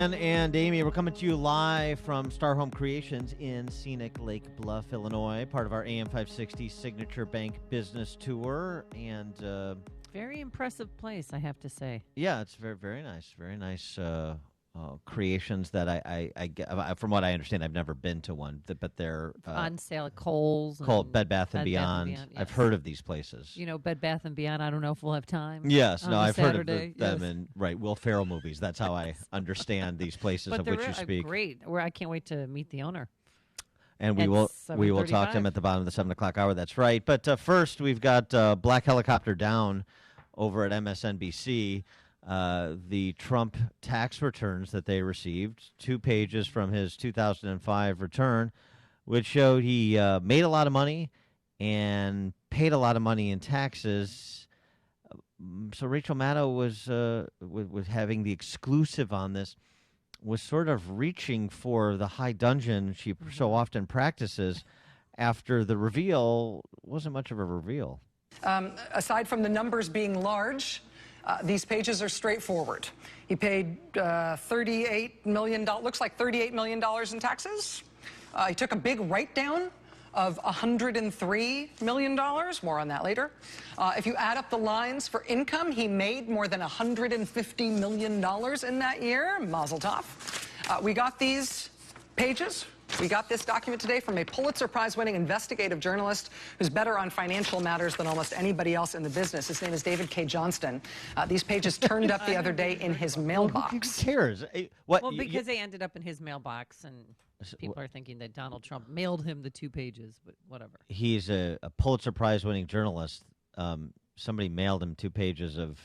And Amy, we're coming to you live from Star Home Creations in scenic Lake Bluff, Illinois, part of our AM 560 Signature Bank Business Tour. And very impressive place, I have to say. Yeah, it's very nice. Very nice creations that from what I understand, I've never been to one, but they're on sale at Kohl's. Bed Bath and Beyond. Yes. I've heard of these places. You know, Bed Bath and Beyond. I don't know if we'll have time. Yes, no, I've Saturday. Heard of them in Will Ferrell movies. That's how I understand these places of which you speak. Great. I can't wait to meet the owner. And we will talk to him at the bottom of the 7 o'clock hour. That's right. But first, we've got Black Helicopter Down over at MSNBC. The Trump tax returns that they received, 2 pages from his 2005 return, which showed he made a lot of money and paid a lot of money in taxes. So Rachel Maddow was having the exclusive on this, was sort of reaching for the high dudgeon she so often practices after the reveal wasn't much of a reveal. Aside from the numbers being large, these pages are straightforward. He paid $38 million, looks like $38 million in taxes. He took a big write-down of $103 million. More on that later. If you add up the lines for income, he made more than $150 million in that year. Mazel tov. We got these pages. We got this document today from a Pulitzer Prize-winning investigative journalist who's better on financial matters than almost anybody else in the business. His name is David K. Johnston. These pages turned up the other day in his mailbox. Who cares? What? Well, because they ended up in his mailbox, and people are thinking that Donald Trump mailed him the 2 pages, but whatever. He's a Pulitzer Prize-winning journalist. Somebody mailed him 2 pages of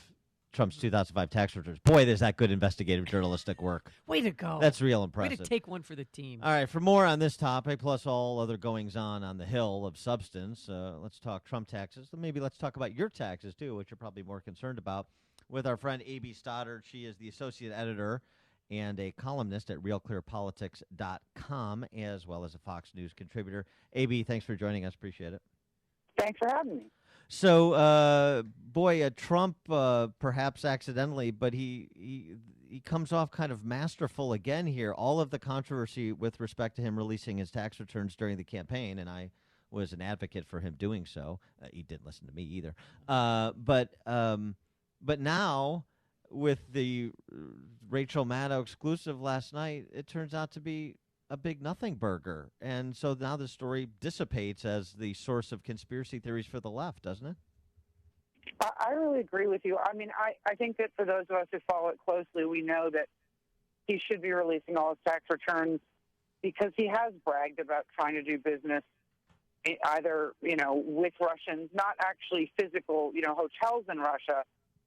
Trump's 2005 tax returns. Boy, there's that good investigative journalistic work. Way to go. That's real impressive. Way to take one for the team. All right, for more on this topic, plus all other goings-on the Hill of substance, let's talk Trump taxes. Maybe let's talk about your taxes, too, which you're probably more concerned about, with our friend A.B. Stoddard. She is the associate editor and a columnist at realclearpolitics.com, as well as a Fox News contributor. A.B., thanks for joining us. Appreciate it. Thanks for having me. So, Trump, perhaps accidentally, but he comes off kind of masterful again here. All of the controversy with respect to him releasing his tax returns during the campaign, and I was an advocate for him doing so. He didn't listen to me either. But now, with the Rachel Maddow exclusive last night, it turns out to be a big nothing burger. And so now the story dissipates as the source of conspiracy theories for the left, doesn't it? I really agree with you. I mean, I think that for those of us who follow it closely, we know that he should be releasing all his tax returns because he has bragged about trying to do business either, with Russians, not actually physical, hotels in Russia,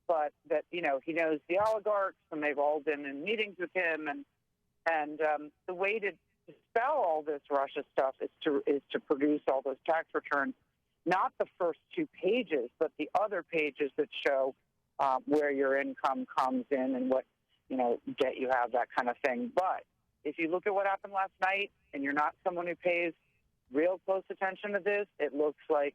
but that, he knows the oligarchs and they've all been in meetings with him. And the way to dispel all this Russia stuff is to produce all those tax returns, not the first 2 pages, but the other pages that show where your income comes in and what debt you have, that kind of thing. But if you look at what happened last night, and you're not someone who pays real close attention to this, it looks like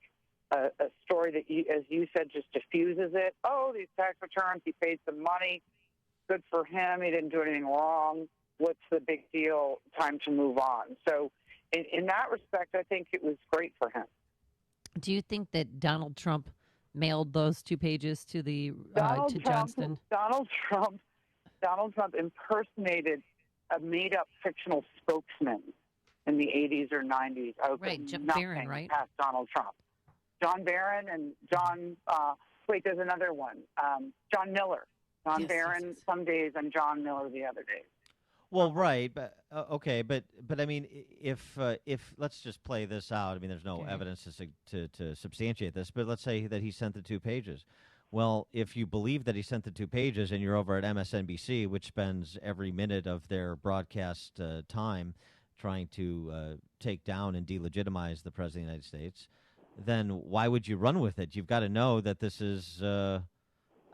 a story that, as you said, just diffuses it. Oh, these tax returns, he paid some money. Good for him. He didn't do anything wrong. What's the big deal? Time to move on. So in that respect, I think it was great for him. Do you think that Donald Trump mailed those 2 pages to Johnston? Donald Trump impersonated a made-up fictional spokesman in the 80s or 90s. Right, John Barron, right? Past Donald Trump. John Barron and John, there's another one. John Miller. John Barron some days and John Miller the other days. Well, right, but okay, but I mean, if let's just play this out. I mean, there's no evidence to substantiate this, but let's say that he sent the 2 pages. Well, if you believe that he sent the 2 pages, and you're over at MSNBC, which spends every minute of their broadcast time trying to take down and delegitimize the president of the United States, then why would you run with it? You've got to know that this is.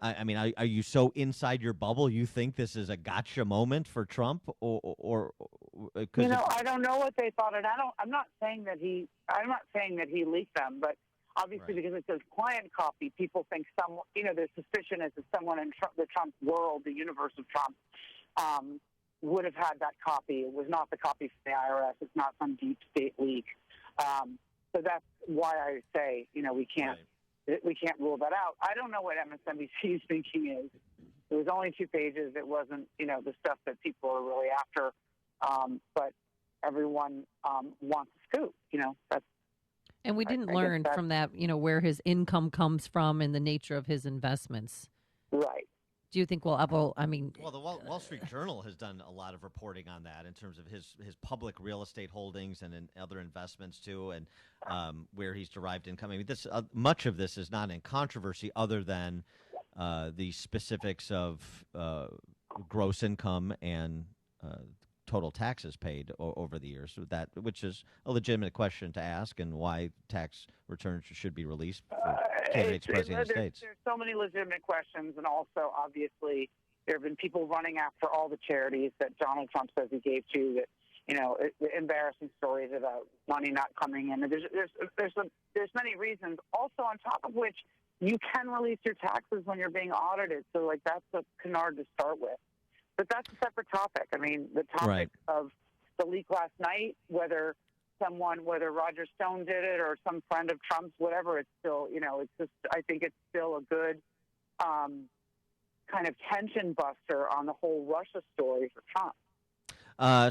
I mean, are you so inside your bubble you think this is a gotcha moment for Trump, or I don't know what they thought, and I'm not saying that he leaked them, but obviously because it says client copy, people think their suspicion is that someone in the Trump world, the universe of Trump, would have had that copy. It was not the copy from the IRS. It's not some deep state leak. So that's why I say, we can't rule that out. I don't know what MSNBC's thinking is. It was only 2 pages. It wasn't, the stuff that people are really after. But everyone wants a scoop. That's. And we didn't learn from that, where his income comes from and the nature of his investments. Right. Do you think we'll ever? Well, the Wall Street Journal has done a lot of reporting on that in terms of his public real estate holdings and in other investments too, and where he's derived income. I mean, much of this is not in controversy, other than the specifics of gross income and total taxes paid over the years. Which is a legitimate question to ask, and why tax returns should be released for candidates for president of the States. There's so many legitimate questions, and also, obviously, there have been people running after all the charities that Donald Trump says he gave to, that, embarrassing stories about money not coming in. And there's many reasons. Also, on top of which, you can release your taxes when you're being audited. So, that's a canard to start with. But that's a separate topic. I mean, the topic of the leak last night, whether Roger Stone did it or some friend of Trump's, whatever, it's still, I think it's still a good kind of tension buster on the whole Russia story for Trump.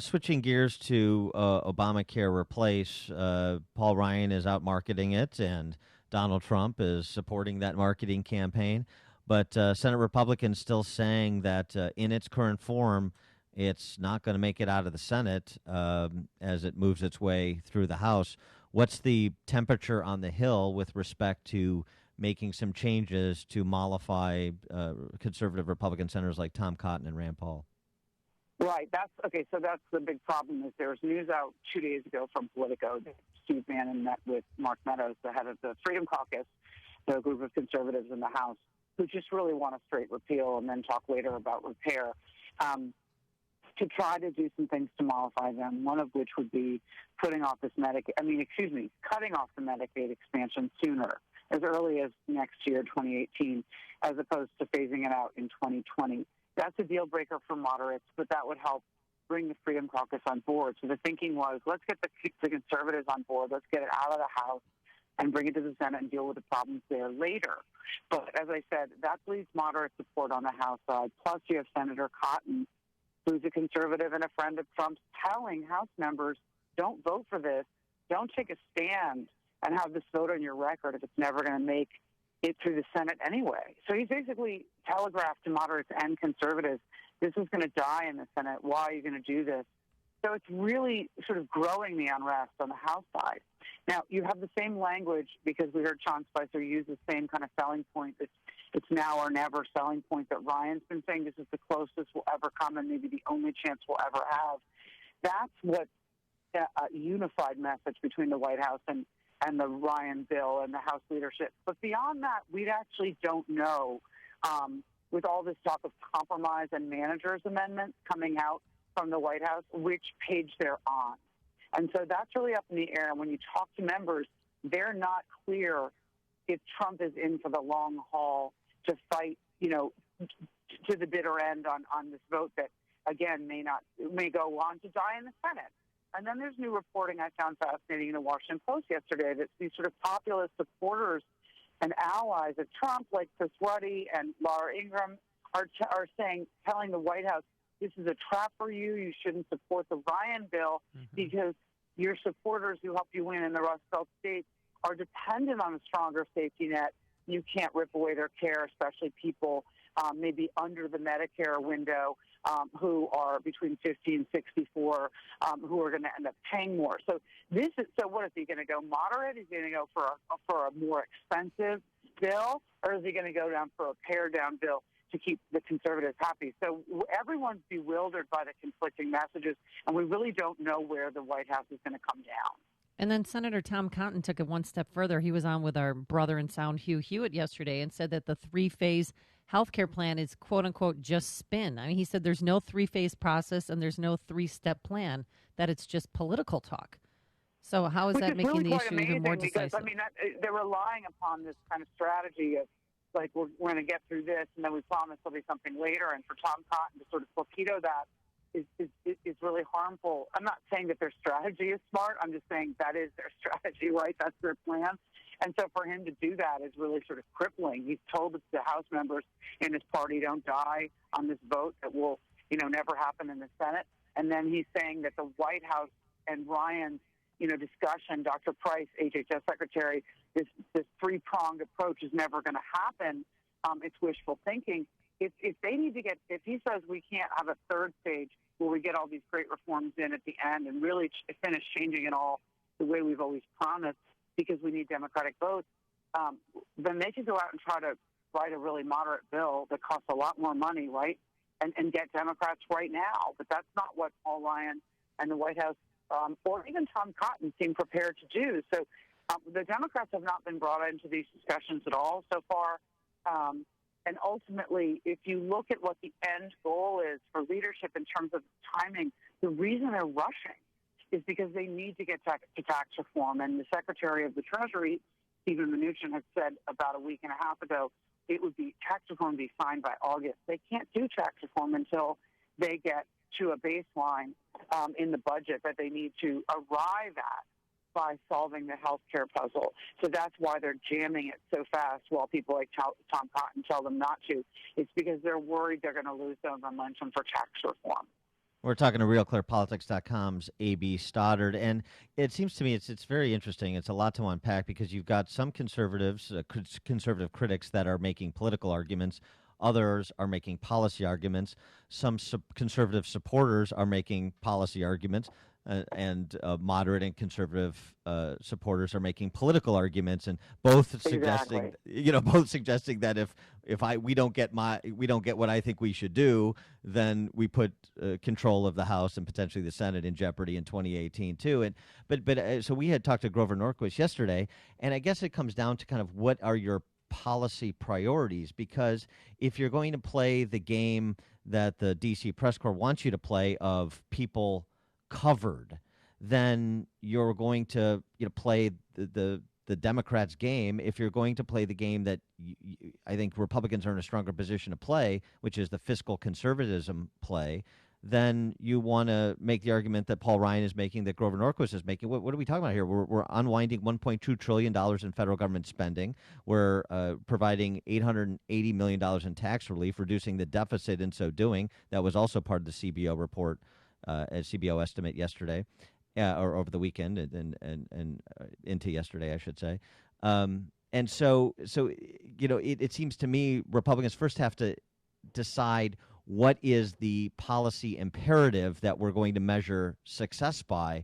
Switching gears to Obamacare Replace, Paul Ryan is out marketing it, and Donald Trump is supporting that marketing campaign. But Senate Republicans still saying that in its current form, it's not going to make it out of the Senate as it moves its way through the House. What's the temperature on the Hill with respect to making some changes to mollify conservative Republican senators like Tom Cotton and Rand Paul? Right. So that's the big problem. Is there was news out 2 days ago from Politico that Steve Bannon met with Mark Meadows, the head of the Freedom Caucus, the group of conservatives in the House, who just really want a straight repeal and then talk later about repair, to try to do some things to mollify them, one of which would be cutting off the Medicaid expansion sooner, as early as next year, 2018, as opposed to phasing it out in 2020. That's a deal breaker for moderates, but that would help bring the Freedom Caucus on board. So the thinking was, let's get the conservatives on board, let's get it out of the House, and bring it to the Senate and deal with the problems there later. But as I said, that leaves moderate support on the House side. Plus, you have Senator Cotton, who's a conservative and a friend of Trump's, telling House members, don't vote for this, don't take a stand and have this vote on your record if it's never going to make it through the Senate anyway. So he's basically telegraphed to moderates and conservatives, this is going to die in the Senate. Why are you going to do this? So it's really sort of growing the unrest on the House side. Now, you have the same language, because we heard Sean Spicer use the same kind of selling point. It's now or never selling point that Ryan's been saying this is the closest we'll ever come and maybe the only chance we'll ever have. That's what a unified message between the White House and the Ryan bill and the House leadership. But beyond that, we actually don't know, with all this talk of compromise and managers' amendments coming out from the White House, which page they're on. And so that's really up in the air. And when you talk to members, they're not clear if Trump is in for the long haul to fight, to the bitter end on this vote that, again, may go on to die in the Senate. And then there's new reporting I found fascinating in the Washington Post yesterday that these sort of populist supporters and allies of Trump, like Chris Ruddy and Laura Ingraham, are telling the White House, this is a trap for you. You shouldn't support the Ryan bill because your supporters who helped you win in the Rust Belt states are dependent on a stronger safety net. You can't rip away their care, especially people maybe under the Medicare window who are between 50 and 64 who are going to end up paying more. So what is he going to go moderate? Is he going to go for a more expensive bill, or is he going to go down for a pared down bill to keep the conservatives happy? So everyone's bewildered by the conflicting messages, and we really don't know where the White House is going to come down. And then Senator Tom Cotton took it one step further. He was on with our brother in sound, Hugh Hewitt, yesterday, and said that the 3-phase healthcare plan is, quote unquote, just spin. I mean, he said there's no 3-phase process and there's no 3-step plan, that it's just political talk. So how is that making really the issue even more decisive? Because, they're relying upon this kind of strategy of, like, we're going to get through this, and then we promise there'll be something later. And for Tom Cotton to sort of torpedo that is really harmful. I'm not saying that their strategy is smart. I'm just saying that is their strategy, right? That's their plan. And so for him to do that is really sort of crippling. He's told the House members in his party don't die on this vote that will, never happen in the Senate. And then he's saying that the White House and Ryan's, discussion, Dr. Price, HHS Secretary, this three-pronged approach is never going to happen. It's wishful thinking. If they need to if he says we can't have a third stage where we get all these great reforms in at the end and really finish changing it all the way we've always promised because we need Democratic votes, then they could go out and try to write a really moderate bill that costs a lot more money, right, and get Democrats right now. But that's not what Paul Ryan and the White House or even Tom Cotton seem prepared to do. So the Democrats have not been brought into these discussions at all so far. And ultimately, if you look at what the end goal is for leadership in terms of timing, the reason they're rushing is because they need to get to tax reform. And the Secretary of the Treasury, Stephen Mnuchin, had said about a week and a half ago, tax reform would be signed by August. They can't do tax reform until they get to a baseline in the budget that they need to arrive at by solving the healthcare puzzle. So that's why they're jamming it so fast while people like Tom Cotton tell them not to. It's because they're worried they're going to lose their momentum for tax reform. We're talking to RealClearPolitics.com's A.B. Stoddard, and it seems to me it's very interesting. It's a lot to unpack because you've got some conservatives, conservative critics that are making political arguments. Others are making policy arguments. Some conservative supporters are making policy arguments, and moderate and conservative supporters are making political arguments, and both suggesting, that if we don't get what I think we should do, then we put control of the House and potentially the Senate in jeopardy in 2018 too. And so we had talked to Grover Norquist yesterday, and I guess it comes down to kind of what are your policy priorities, because if you're going to play the game that the DC press corps wants you to play of people covered, then you're going to play the Democrats' game. If you're going to play the game that I think Republicans are in a stronger position to play, which is the fiscal conservatism play, then you want to make the argument that Paul Ryan is making, that Grover Norquist is making. What are we talking about here? We're unwinding $1.2 trillion in federal government spending. We're providing $880 million in tax relief, reducing the deficit in so doing. That was also part of the CBO report, CBO estimate yesterday, or over the weekend and into yesterday, I should say. And so it seems to me Republicans first have to decide what is the policy imperative that we're going to measure success by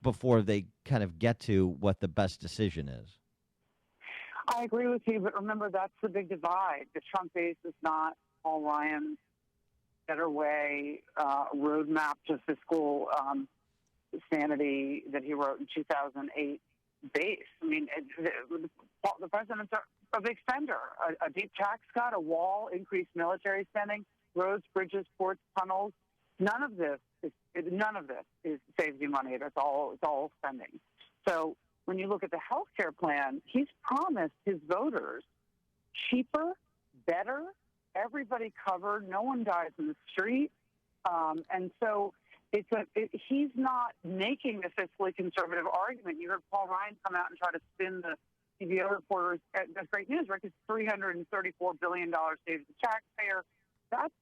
before they kind of get to what the best decision is. I agree with you, but remember, that's the big divide. The Trump base is not Paul Ryan's better way roadmap to fiscal sanity that he wrote in 2008 base. I mean, the president's a big spender. A deep tax cut, a wall, increased military spending, roads, bridges, ports, tunnels. None of this saves you money. It's all spending. So when you look at the health care plan, he's promised his voters cheaper, better, everybody covered, no one dies in the street. And so he's not making the fiscally conservative argument. You heard Paul Ryan come out and try to spin the CBO reporters. That's great news, right? Because $334 billion saves the taxpayer. That's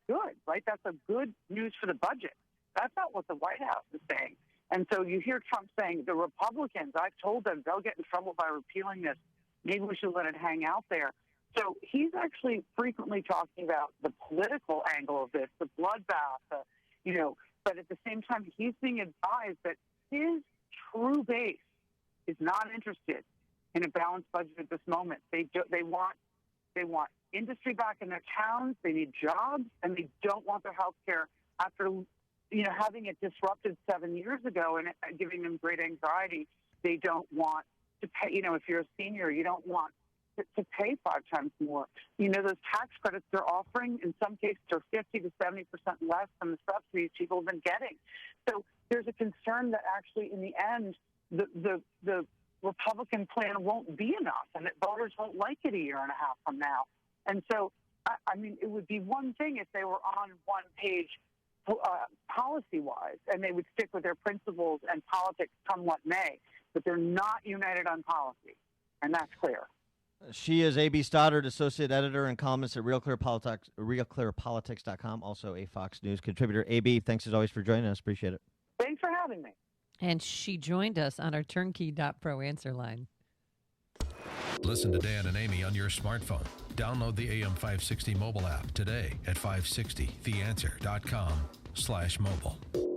good, right? That's a good news for the budget. That's not what the White House is saying. And so you hear Trump saying, the Republicans, I've told them they'll get in trouble by repealing this. Maybe we should let it hang out there. So he's actually frequently talking about the political angle of this, the bloodbath, but at the same time, he's being advised that his true base is not interested in a balanced budget at this moment. They want industry back in their towns. They need jobs, and they don't want their health care after having it disrupted 7 years ago and giving them great anxiety. They don't want to pay. If you're a senior, you don't want to pay 5 times more. Those tax credits they're offering, in some cases, are 50 to 70% less than the subsidies people have been getting. So there's a concern that actually, in the end, the Republican plan won't be enough, and that voters won't like it a year and a half from now. And so, it would be one thing if they were on one page policy-wise, and they would stick with their principles and politics come what may, but they're not united on policy, and that's clear. She is A.B. Stoddard, associate editor and columnist at RealClearPolitics.com, also a Fox News contributor. A.B., thanks as always for joining us. Appreciate it. Thanks for having me. And she joined us on our turnkey.pro answer line. Listen to Dan and Amy on your smartphone. Download the AM 560 mobile app today at 560theanswer.com/mobile.